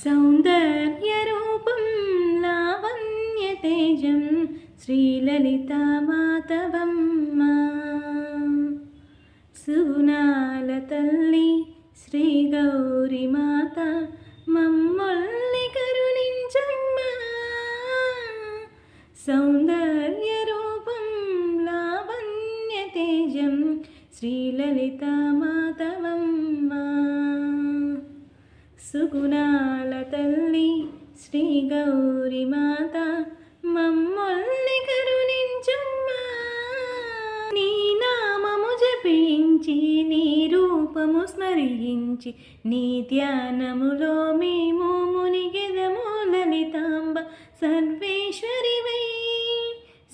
సౌందర్యరూపం లావణ్యతేజం శ్రీలలితామాతవమ్మ సుగుణాల తల్లి శ్రీ గౌరీ మాత మమ్మల్ని కరుణించమ్మా. సౌందర్యరూపం లావణ్యతేజం శ్రీలలితామాతవమ్మ సుగుణాల తల్లి శ్రీ గౌరీ మాత మమ్మల్ని కరుణించమ్మా. నీ నామము జపించి నీ రూపము స్మరించి నీ ధ్యానములో మేము మునిగెదము లలితాంబ. సర్వేశ్వరివై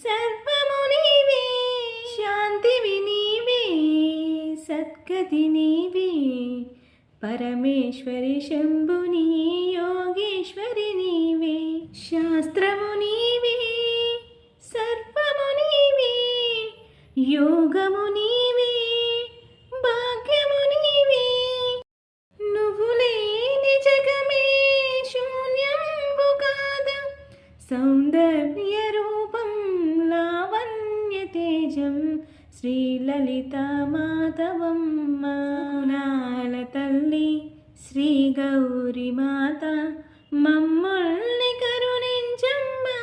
సర్వము నీవే, శాంతివి నీవే, సద్గతి నీవే, పరమేశ్వరి శంభుని యోగేశ్వరి నీవే, శాస్త్రము నీవే, సర్వము నీవే, యోగము నీవే, భాగ్యము నీవే. నువ్వు లేని జగమే శూన్యంబు కాదా. సౌందర్య రూపం లావణ్యతేజం శ్రీలలితామాతవమ్మ గుణాల తల్లి శ్రీ గౌరీ మాత మమ్మల్ని కరుణించమ్మా.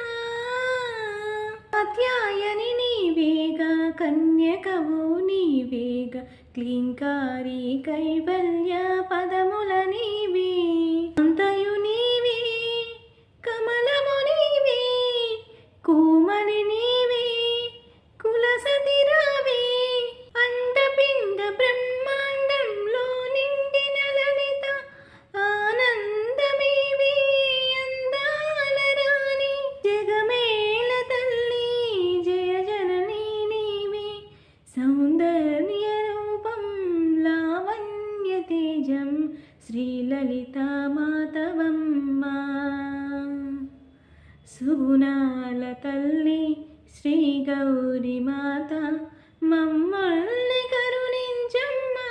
కాత్యాయని నీవేగా, కన్యకవు నీవేగా, క్లీంకారి కైవల్య పదముల నీవే, అంతయు నీవే, కమలము నీవే, కోమలి నీవే, కులసతి రావే, అండపిండ బ్రహ్మాండంలో నిండిన లలిత ఆనందమేవే, అందాల రాణి జగమేల తల్లి జయ జననీ నీవే. సౌందర్య రూపం లావణ్యతేజం శ్రీలలితామాతవమ్మ సుగుణాల తల్లి శ్రీ గౌరీ మాత మమ్మల్ని కరుణించమ్మా.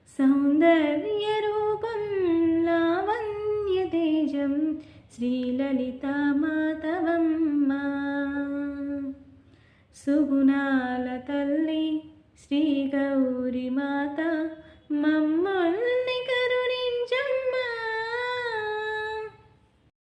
సౌందర్య రూపం లావణ్యతేజం శ్రీలలితామాతవమ్మ సుగుణాల తల్లి శ్రీ గౌరీ మాత మమ్మల్ని